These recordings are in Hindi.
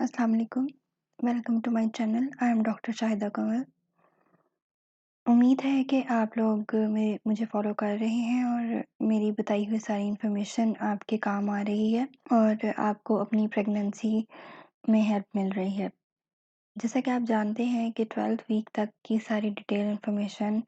अस्सलाम वालेकुम। Welcome to my channel. I am doctor Shahida Kanwal. उम्मीद है कि आप लोग मुझे फ़ॉलो कर रहे हैं और मेरी बताई हुई सारी इन्फॉर्मेशन आपके काम आ रही है और आपको अपनी प्रेगनेंसी में हेल्प मिल रही है। जैसा कि आप जानते हैं कि 12th वीक तक की सारी डिटेल इन्फॉर्मेशन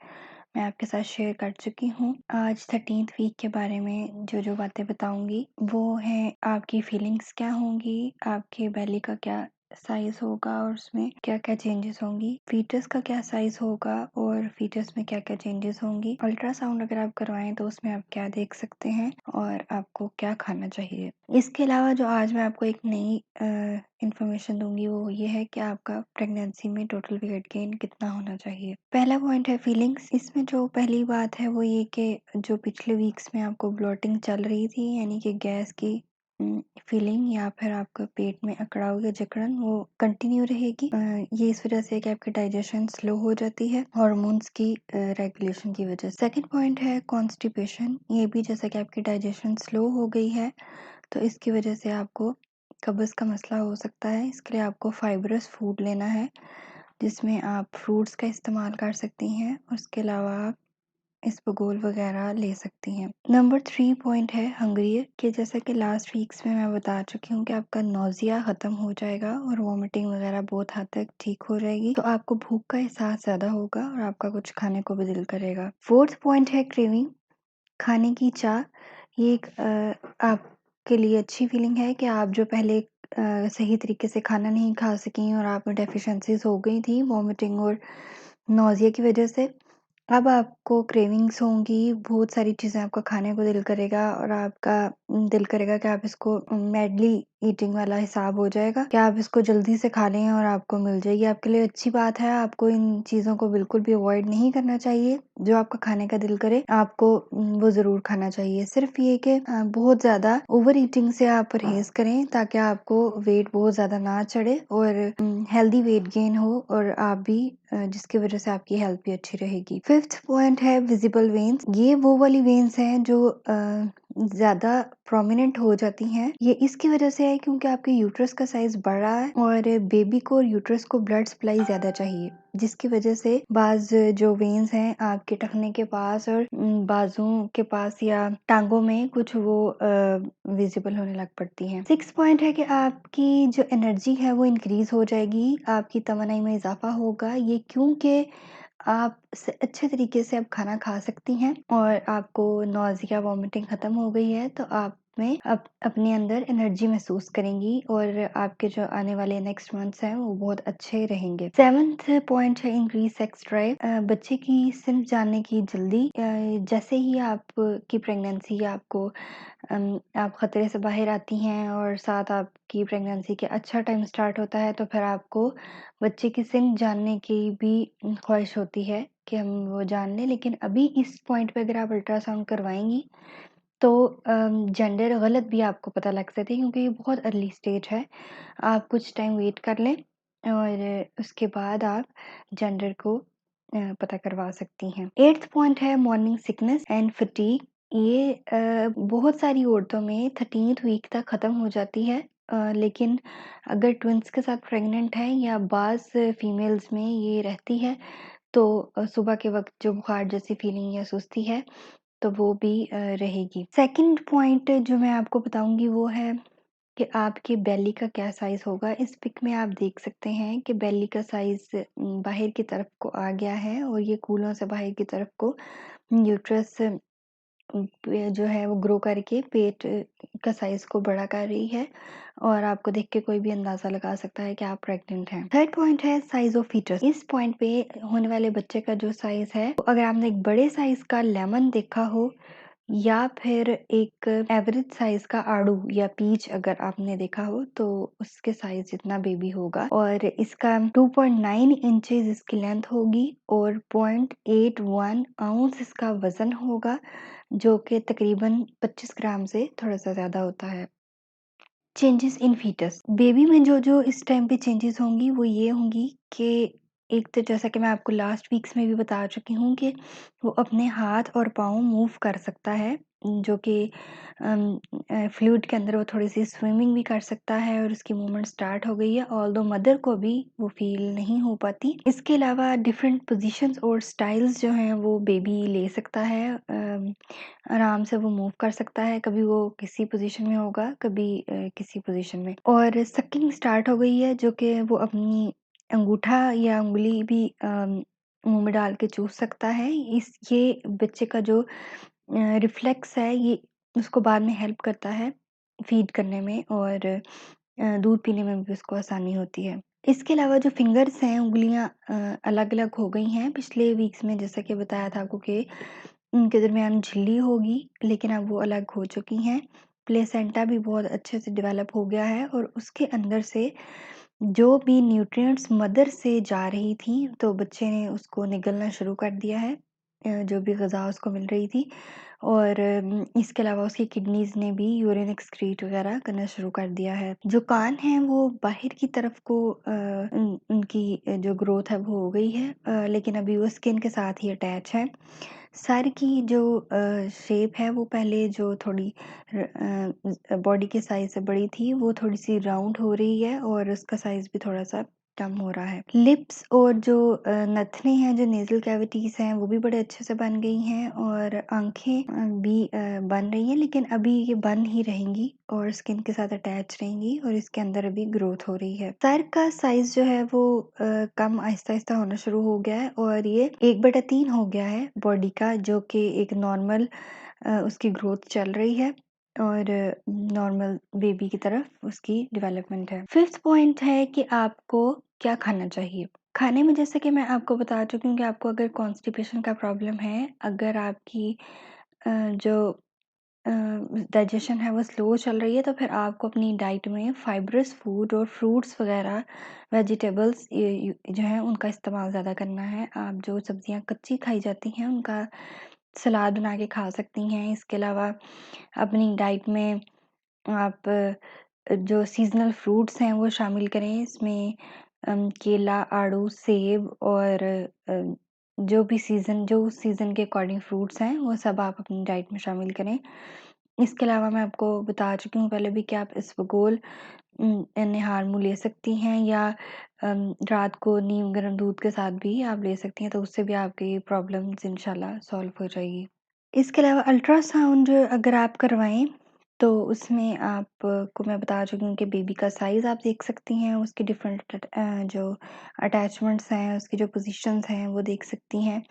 मैं आपके साथ शेयर कर चुकी हूँ। आज 13th वीक के बारे में जो बातें बताऊँगी वो हैं आपकी फीलिंग्स क्या होंगी, आपके बेली का क्या साइज़ होगा और उसमें क्या-क्या चेंजेस होंगी, फीटस का क्या साइज़ होगा और फीटस में क्या-क्या चेंजेस होंगी। अल्ट्रासाउंड अगर आप करवाएँ तो उसमें आप क्या देख सकते हैं और आपको क्या खाना चाहिए। इसके अलावा जो आज मैं आपको एक नई इन्फॉर्मेशन दूँगी वो ये है कि आपका प्रेगनेंसी में टोटल वेट गेन कितना होना चाहिए। पहला पॉइंट है फीलिंग्स। इसमें जो पहली बात है वो ये कि जो पिछले वीक्स में आपको ब्लोटिंग चल रही थी यानी कि गैस की फीलिंग या फिर आपका पेट में अकड़ाव या जकड़न वो कंटिन्यू रहेगी। ये इस वजह से कि आपकी डाइजेशन स्लो हो जाती है हार्मोन्स की रेगुलेशन की वजह से। सेकंड पॉइंट है कॉन्स्टिपेशन। ये भी जैसा कि आपकी डाइजेशन स्लो हो गई है तो इसकी वजह से आपको कब्ज़ का मसला हो सकता है। इसके लिए आपको फाइबरस फूड लेना है जिसमें आप फ्रूट्स का इस्तेमाल कर सकती हैं। उसके अलावा आप इसबगोल वगैरह ले सकती हैं। नंबर 3 पॉइंट है हंग्री कि जैसा कि लास्ट वीक्स में मैं बता चुकी हूँ कि आपका नौजिया ख़त्म हो जाएगा और वॉमिटिंग वगैरह बहुत हद तक ठीक हो जाएगी तो आपको भूख का एहसास ज़्यादा होगा और आपका कुछ खाने को भी दिल करेगा। फोर्थ पॉइंट है क्रेविंग, खाने की चाह। ये एक आपके लिए अच्छी फीलिंग है कि आप जो पहले सही तरीके से खाना नहीं खा सकीं और आप में डेफिशिएंसीज़ हो गई थी वॉमिटिंग और नौज़िया की वजह से, अब आपको क्रेविंग्स होंगी, बहुत सारी चीज़ें आपका खाने को दिल करेगा और आपका दिल करेगा कि आप इसको मैडली ईटिंग वाला हिसाब हो जाएगा कि आप इसको जल्दी से खा लें और आपको मिल जाएगी। आपके लिए अच्छी बात है, आपको इन चीज़ों को बिल्कुल भी अवॉइड नहीं करना चाहिए। जो आपका खाने का दिल करे, आपको वो ज़रूर खाना चाहिए। सिर्फ़ ये कि बहुत ज़्यादा ओवर ईटिंग से आप परहेज़ करें ताकि आपको वेट बहुत ज़्यादा ना चढ़े और हेल्दी वेट गेन हो और आप भी जिसकी वजह से आपकी हेल्थ भी अच्छी रहेगी। फिफ्थ पॉइंट है विजिबल वेन्स। ये वो वाली वेन्स हैं जो ज़्यादा प्रोमिनेंट हो जाती हैं। ये इसकी वजह से है क्योंकि आपके यूट्रस का साइज़ बड़ा है और बेबी को और यूट्रस को ब्लड सप्लाई ज़्यादा चाहिए, जिसकी वजह से बाज़ जो वेन्स हैं आपके टखने के पास और बाजुओं के पास या टांगों में कुछ वो विजिबल होने लग पड़ती हैं। 6 पॉइंट है कि आपकी जो एनर्जी है वो इंक्रीज़ हो जाएगी, आपकी तवानाई में इज़ाफ़ा होगा। ये क्योंकि आप अच्छे तरीके से अब खाना खा सकती हैं और आपको नौज़िया वॉमिटिंग ख़त्म हो गई है तो आप में अब अपने अंदर एनर्जी महसूस करेंगी और आपके जो आने वाले नेक्स्ट मंथ्स हैं वो बहुत अच्छे रहेंगे। 7th पॉइंट है इंक्रीज सेक्स ड्राइव। बच्चे की सिर्फ जानने की जल्दी। जैसे ही आपकी प्रेगनेंसी आपको आप ख़तरे से बाहर आती हैं और साथ आपकी प्रेगनेंसी के अच्छा टाइम स्टार्ट होता है तो फिर आपको बच्चे की सिंक जानने की भी ख्वाहिश होती है कि हम वो जान लें। लेकिन अभी इस पॉइंट पे अगर आप अल्ट्रासाउंड करवाएंगी तो जेंडर गलत भी आपको पता लग सकती है क्योंकि ये बहुत अर्ली स्टेज है। आप कुछ टाइम वेट कर लें और उसके बाद आप जेंडर को पता करवा सकती हैं। 8th पॉइंट है मॉर्निंग सिकनेस एंड फटीग। ये बहुत सारी औरतों में 13th वीक तक ख़त्म हो जाती है। लेकिन अगर ट्विन्स के साथ प्रेग्नेंट हैं या बाज़ फीमेल्स में ये रहती है तो सुबह के वक़्त जो बुखार जैसी फीलिंग या सुस्ती है तो वो भी रहेगी। सेकंड पॉइंट जो मैं आपको बताऊँगी वो है कि आपके बेली का क्या साइज़ होगा। इस पिक में आप देख सकते हैं कि बेली का साइज़ बाहर की तरफ को आ गया है और ये कूलों से बाहर की तरफ को यूट्रस जो है वो ग्रो करके पेट का साइज़ को बड़ा कर रही है और आपको देख के कोई भी अंदाज़ा लगा सकता है कि आप प्रेग्नेंट हैं। थर्ड पॉइंट है साइज़ ऑफ फीटस। इस पॉइंट पे होने वाले बच्चे का जो साइज़ है, तो अगर आपने एक बड़े साइज़ का लेमन देखा हो या फिर एक एवरेज साइज़ का आड़ू या पीच अगर आपने देखा हो तो उसके साइज़ जितना बेबी होगा और इसका 2.9 इंचेस इसकी लेंथ होगी और 0.81 आउंस इसका वज़न होगा जो कि तकरीबन 25 ग्राम से थोड़ा-सा ज़्यादा होता है। Changes in foetus. बेबी में जो इस टाइम पे चेंजेस होंगी वो ये होंगी कि एक तो जैसा कि मैं आपको लास्ट वीक्स में भी बता चुकी हूँ कि वो अपने हाथ और पाँव मूव कर सकता है जो कि फ्लूइड के अंदर वो थोड़ी-सी स्विमिंग भी कर सकता है और उसकी मूवमेंट स्टार्ट हो गई है, ऑल्दो मदर को भी वो फ़ील नहीं हो पाती। इसके अलावा डिफरेंट पोज़ीशंस और स्टाइल्स जो हैं वो बेबी ले सकता है। आराम से वो मूव कर सकता है, कभी वो किसी पोज़ीशन में होगा, कभी किसी पोज़ीशन में। और सकिंग स्टार्ट हो गई है, जो कि वो अपनी अंगूठा या उँगली भी मुँह में डाल के चूस सकता है। ये बच्चे का जो रिफ्लेक्स है, ये उसको बाद में हेल्प करता है फ़ीड करने में और दूध पीने में भी उसको आसानी होती है। इसके अलावा जो फिंगर्स हैं, उँगलियाँ अलग-अलग हो गई हैं पिछले वीक्स में, जैसा कि बताया था आपको कि उनके दरमियान झिल्ली होगी, लेकिन अब वो अलग हो चुकी हैं। प्लेसेंटा भी बहुत अच्छे से डेवलप हो गया है और उसके अंदर से जो भी न्यूट्रिएंट्स मदर से जा रही थी, तो बच्चे ने उसको निगलना शुरू कर दिया है, जो भी ग़िज़ा उसको मिल रही थी। और इसके अलावा उसकी किडनीज़ ने भी यूरिन एक्सक्रीट वग़ैरह करना शुरू कर दिया है। जो कान हैं वो बाहर की तरफ को उनकी जो ग्रोथ है वो हो गई है, लेकिन अभी वो स्किन के साथ ही अटैच है। सर की जो शेप है वो पहले जो थोड़ी बॉडी के साइज़ से बड़ी थी, वो थोड़ी-सी राउंड हो रही है और उसका साइज़ भी थोड़ा-सा कम हो रहा है। लिप्स और जो नथनी हैं, जो नेज़ल कैविटीज़ हैं, वो भी बड़े अच्छे से बन गई हैं और आँखें भी बन रही हैं, लेकिन अभी ये बन ही रहेंगी और स्किन के साथ अटैच रहेंगी और इसके अंदर अभी ग्रोथ हो रही है। सर का साइज़ जो है वो कम आहिस्ता-आहिस्ता होना शुरू हो गया है और ये 1/3 हो गया है बॉडी का, जो कि एक नॉर्मल उसकी ग्रोथ चल रही है और नॉर्मल बेबी की तरफ उसकी डेवलपमेंट है। 5th पॉइंट है कि आपको क्या खाना चाहिए? खाने में जैसे कि मैं आपको बता चुकी हूँ कि आपको अगर कॉन्स्टिपेशन का प्रॉब्लम है, अगर आपकी जो डाइजेशन है वो स्लो चल रही है, तो फिर आपको अपनी डाइट में फाइब्रस फूड और फ्रूट्स वगैरह, वेजिटेबल्स ये जो हैं उनका इस्तेमाल ज़्यादा करना है। आप जो सब्जियां कच्ची खाई जाती हैं उनका सलाद बना के खा सकती हैं। इसके अलावा अपनी डाइट में आप जो सीज़नल फ्रूट्स हैं वो शामिल करें। इसमें केला, आड़ू, सेब और जो भी जो सीज़न के अकॉर्डिंग फ्रूट्स हैं वो सब आप अपनी डाइट में शामिल करें। इसके अलावा मैं आपको बता चुकी हूँ पहले भी कि आप इसबगोल निहार मुँह ले सकती हैं या रात को नीम गर्म दूध के साथ भी आप ले सकती हैं, तो उससे भी आपकी प्रॉब्लम्स इंशाल्लाह सॉल्व हो जाएगी। इसके अलावा अल्ट्रासाउंड अगर आप करवाएँ, तो उसमें आपको मैं बता चुकी हूँ कि बेबी का साइज़ आप देख सकती हैं, उसके डिफरेंट जो अटैचमेंट्स हैं, उसकी जो पोज़ीशंस हैं, वो देख सकती हैं।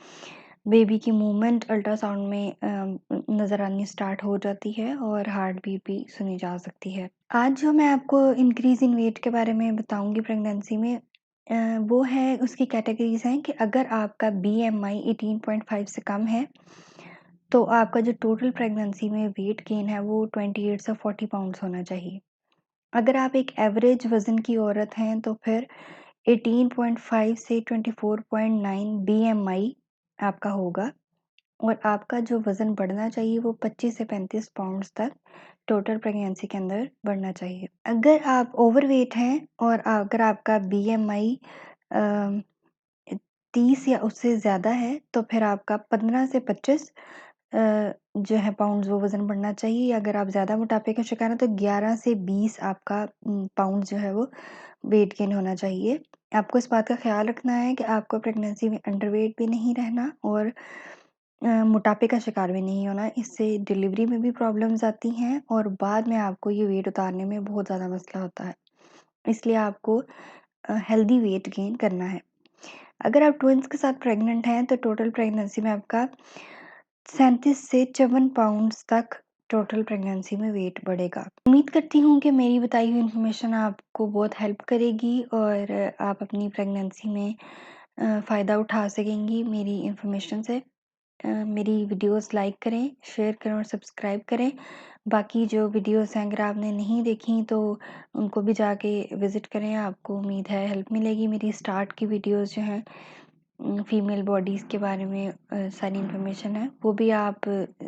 बेबी की मूवमेंट अल्ट्रासाउंड में नज़र आनी स्टार्ट हो जाती है और हार्ट बीट भी सुनी जा सकती है। आज जो मैं आपको इंक्रीज़ इन वेट के बारे में बताऊँगी प्रेगनेंसी में, वो है उसकी कैटेगरीज़ हैं कि अगर आपका बीएमआई 18.5 से कम है, तो आपका जो टोटल प्रेगनेंसी में वेट गेन है वो 28 से 40 पाउंड्स होना चाहिए। अगर आप एक एवरेज वज़न की औरत हैं, तो फिर 18.5 से 24.9 बीएमआई आपका होगा और आपका जो वज़न बढ़ना चाहिए वो 25 से 35 पाउंड्स तक टोटल प्रेगनेंसी के अंदर बढ़ना चाहिए। अगर आप ओवरवेट हैं और अगर आपका बीएमआई अ, 30 या उससे ज़्यादा है, तो फिर आपका 15 से 25 जो है पाउंड्स वो वज़न बढ़ना चाहिए। अगर आप ज़्यादा मोटापे का शिकार हैं, तो 11 से 20 आपका पाउंड जो है वो वेट गेन होना चाहिए। आपको इस बात का ख़्याल रखना है कि आपको प्रेगनेंसी में अंडरवेट भी नहीं रहना और मोटापे का शिकार भी नहीं होना। इससे डिलीवरी में भी प्रॉब्लम्स आती हैं और बाद में आपको ये वेट उतारने में बहुत ज़्यादा मसला होता है। इसलिए आपको हेल्दी वेट गेन करना है। अगर आप ट्विन्स के साथ प्रेग्नेंट हैं, तो टोटल प्रेगनेंसी में आपका 37 से 54 पाउंड्स तक टोटल प्रेगनेंसी में वेट बढ़ेगा। उम्मीद करती हूँ कि मेरी बताई हुई इन्फॉर्मेशन आपको बहुत हेल्प करेगी और आप अपनी प्रेगनेंसी में फ़ायदा उठा सकेंगी मेरी इन्फॉर्मेशन से। मेरी वीडियोस लाइक करें, शेयर करें और सब्सक्राइब करें। बाकी जो वीडियोस हैं अगर आपने नहीं देखी, तो उनको भी जाके विज़िट करें, आपको उम्मीद है हेल्प मिलेगी। मेरी स्टार्ट की वीडियोस जो हैं फीमेल बॉडीज़ के बारे में सारी इन्फॉर्मेशन है, वो भी आप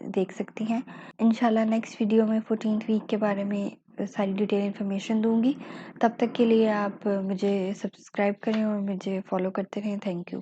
देख सकती हैं। इंशाल्लाह नेक्स्ट वीडियो में 14th वीक के बारे में सारी डिटेल इन्फॉर्मेशन दूँगी। तब तक के लिए आप मुझे सब्सक्राइब करें और मुझे फॉलो करते रहें। Thank you.